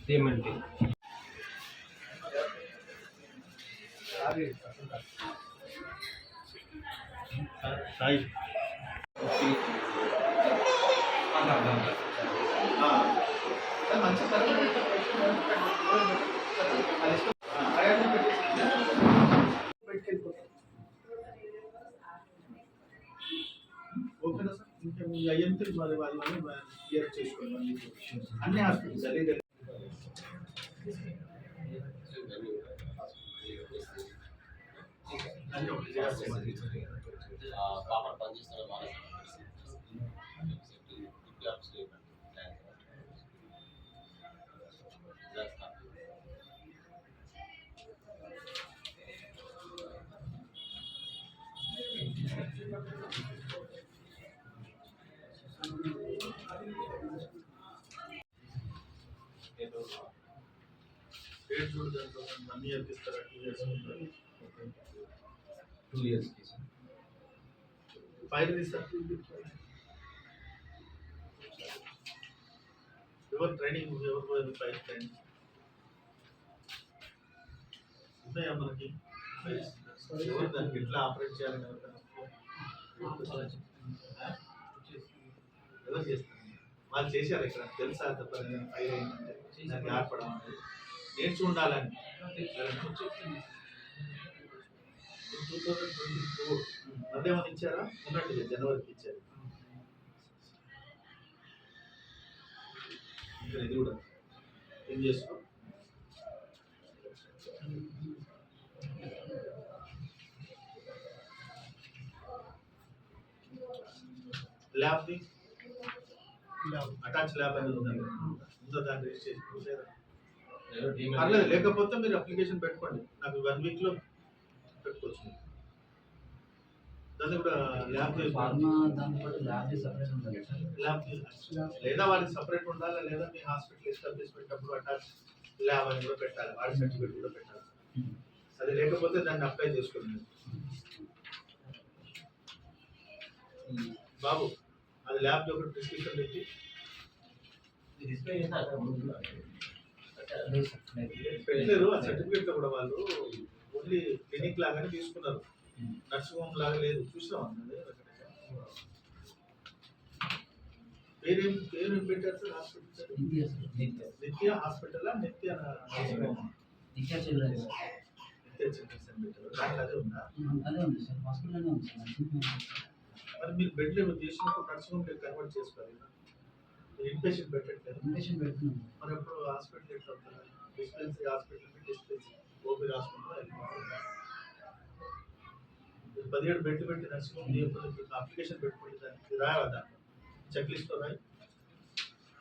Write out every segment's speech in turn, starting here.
Payment Sai ఓకేనా sir ఇంకా మీ అయ్యంతే మరి వాళ్ళని క్లియర్ చేసుకోండి అన్ని హాస్పిటల్స్ అదే పాప పనిచేస్తున్న పేరు చూడదంటే 1 ఇయర్ ఇస్తారా 2 ఇయర్స్ 2 years కి సార్ ఫైల్ ఇస్తారు ఎవరు ట్రైనింగ్ ఎవరు ఫైల్ ట్రైనింగ్ ఉన్నాయా మనకి ఎవరు దానికి ఎట్లా ఆపరేట్ చేయాలని ఎవరు చేస్తారు వాళ్ళు చేశారు ఇక్కడ తెలుసా తప్ప ఫైల్ ఏంటంటే దానికి ఆడపడం అనేది నేర్చు ఉండాలని 2024 మధ్యాహ్నం ఇచ్చారా ఉన్నట్టుగా జనవరికి ఇచ్చారు ఇక్కడ ఇది కూడా ఏం చేసుకో ల్యాబ్ది అటాచ్ ల్యాబ్ అనేది ఉందండి ఉందో దాన్ని రిజిస్ట్రేషన్ లేదా పర్లేదు లేకపోతే మీరు అప్లికేషన్ పెట్టుకోండి నాకు 1 వీక్లో పెట్టుకోవచ్చు దాన్ని కూడా ల్యాబ్ ల్యాబ్ లేదా వాడికి సపరేట్ ఉండాలి లేదా మీ హాస్పిటల్ ఎస్టాబ్లిష్మెంట్ అప్పుడు అటాచ్ ల్యాబ్ అని కూడా పెట్టాలి వాడి సర్టిఫికేట్ కూడా పెట్టాలి అది లేకపోతే దాన్ని అప్లై చేసుకోండి బాబు అది ల్యాబ్ ఒక ప్రిస్క్రిప్షన్ పెట్టి పెట్టలేరు ఆ సర్టిఫికేట్లో కూడా వాళ్ళు ఓన్లీ క్లినిక్ లాగానే తీసుకున్నారు నర్సింగ్ హోమ్ లాగా లేదు చూసినాం అన్నది పేరేం పెట్టారు సార్ హాస్పిటల్ నిత్య హాస్పిటల్ నిత్య నర్సింగ్ హోమ్ నిత్య చిల్డ్రన్స్ పెట్టారు దాంట్లో అదే ఉందా అదే ఉంది సార్ హాస్పిటల్లోనే ఉంది సార్ నర్సింగ్ హోమ్ మరి మీరు బెడ్లు చేసినప్పుడు నర్సింగ్ హోమ్ కన్వర్ట్ చేసుకోవాలి ఇన్పేషెంట్ పెట్టట్లేదు ఇన్పేషెంట్ పెడుతున్నాం మరి ఎప్పుడు హాస్పిటల్ ఎట్లా అవుతుంది dispensary hospital dispensary OP hospital 17 బెడ్లు పెట్టి నర్సింగ్ హోమ్ అప్లికేషన్ పెట్టుకోండి దానికి రాయాలి దాంట్లో చెక్ లిస్ట్లో రాయి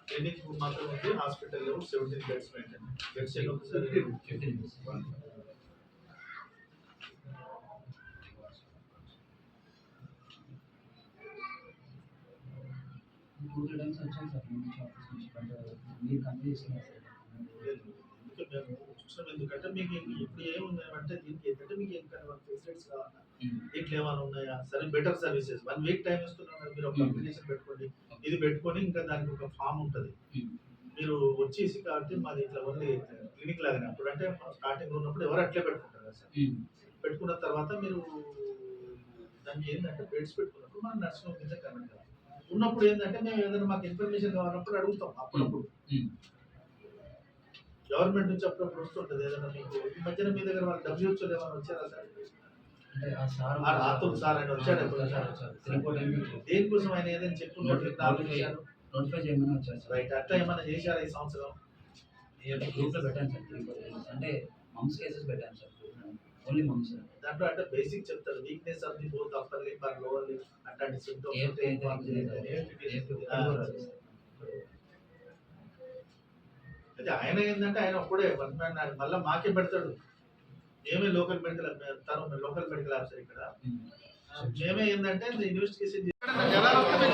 క్లినిక్ మాత్రం ఉంది హాస్పిటల్ 17 బెడ్స్ మెయింటైన్ బెడ్స్ ఎన్ని ఒకసారి 15 2-3 times వచ్చాను సార్ నుంచి ఆఫీస్ నుంచి బట్ మీరు కన్వే చేస్తున్నారు మేము చూసాం ఎందుకంటే మీకు ఇప్పుడు ఏమున్నాయంటే దీనికి ఏంటంటే మీకు ఏమైనా ఫెసిలిటీస్ కావాలా దీంట్లో ఏమైనా ఉన్నాయా సరే బెటర్ సర్వీసెస్ 1 వీక్ టైం ఇస్తున్నాం మీరు ఒక అప్లికేషన్ పెట్టుకోండి ఇది పెట్టుకొని ఇంకా దానికి ఒక ఫామ్ ఉంటుంది మీరు వచ్చేసి కాబట్టి మాది ఇట్లా ఓన్లీ క్లినిక్ లాగానే అప్పుడు అంటే స్టార్టింగ్ ఉన్నప్పుడు ఎవరు అట్లే పెట్టుకుంటారు కదా సార్ పెట్టుకున్న తర్వాత మీరు దానికి ఏంటంటే బెడ్స్ పెట్టుకున్నప్పుడు మనం నర్సింగ్ హోమ్ కింద కన్వర్ట్ కావాలి ఉన్నప్పుడు ఏంటంటే మేము ఏదైనా మాకు ఇన్ఫర్మేషన్ కావాలన్నప్పుడు అడుగుతాం అప్పుడప్పుడు గవర్నమెంట్ నుంచి అప్పుడప్పుడు వస్తుంటుంది ఏదైనా మీకు ఈ మధ్యన మీ దగ్గర వాళ్ళు WHO ఏమైనా వచ్చారా సార్ రాత్రులు సార్ ఆయన వచ్చాడు దేనికోసం ఆయన ఏదైనా నోటిఫై చేయమని వచ్చారు సార్ రైట్ అట్లా ఏమైనా చేశారా ఈ సంవత్సరం గ్రూప్లో పెట్టాను సార్ అంటే మమ్స్ కేసెస్ పెట్టాను సార్ ఓన్లీ మమ్స్ దాంట్లో అంటే బేసిక్ చెప్తారు weakness of the both upper limb and lower limb అట్లాంటి సింప్టమ్స్ అయితే ఆయన ఏంటంటే ఆయన ఒక్కడే మళ్ళీ మాకే పెడతాడు మేమే లోకల్ మెడికల్ తను లోకల్ మెడికల్ ఆఫీసర్ ఇక్కడ మేమే ఏంటంటే ఇన్వెస్టిగేషన్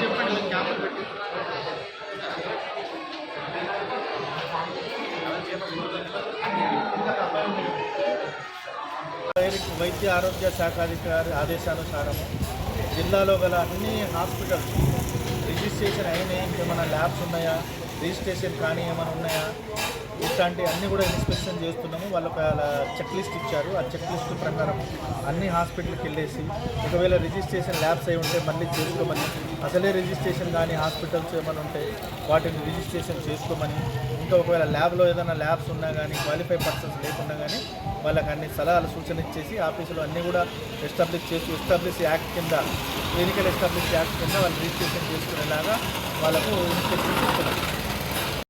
చెప్పండి క్యాంప్ పెట్టి వైద్య ఆరోగ్య శాఖ అధికారి ఆదేశానుసారము జిల్లాలో గల అన్ని హాస్పిటల్స్ రిజిస్ట్రేషన్ అయినాయి, ఏమైనా ల్యాబ్స్ ఉన్నాయా, రిజిస్ట్రేషన్ కానీ ఏమైనా ఉన్నాయా, ఇట్లాంటి అన్నీ కూడా ఇన్స్పెక్షన్ చేస్తున్నాము. వాళ్ళకి చెక్ లిస్ట్ ఇచ్చారు. ఆ చెక్ లిస్ట్ ప్రకారం అన్ని హాస్పిటల్కి వెళ్ళేసి ఒకవేళ రిజిస్ట్రేషన్ ల్యాబ్స్ అయి ఉంటే మళ్ళీ చేసుకోమని, అసలే రిజిస్ట్రేషన్ కానీ హాస్పిటల్స్ ఏమైనా ఉంటే వాటిని రిజిస్ట్రేషన్ చేసుకోమని, ఇంకా ఒకవేళ ల్యాబ్లో ఏదైనా ల్యాబ్స్ ఉన్నా కానీ క్వాలిఫై పర్సన్స్ లేకున్నా కానీ వాళ్ళకి అన్ని సలహాలు సూచన ఇచ్చేసి ఆఫీసులో అన్నీ కూడా ఎస్టాబ్లిష్ యాక్ట్ కింద, క్లినికల్ ఎస్టాబ్లిష్ యాక్ట్ కింద వాళ్ళు రిజిస్ట్రేషన్ చేసుకునేలాగా వాళ్ళకు ఇన్స్ట్రక్షన్స్ ఇస్తున్నాం.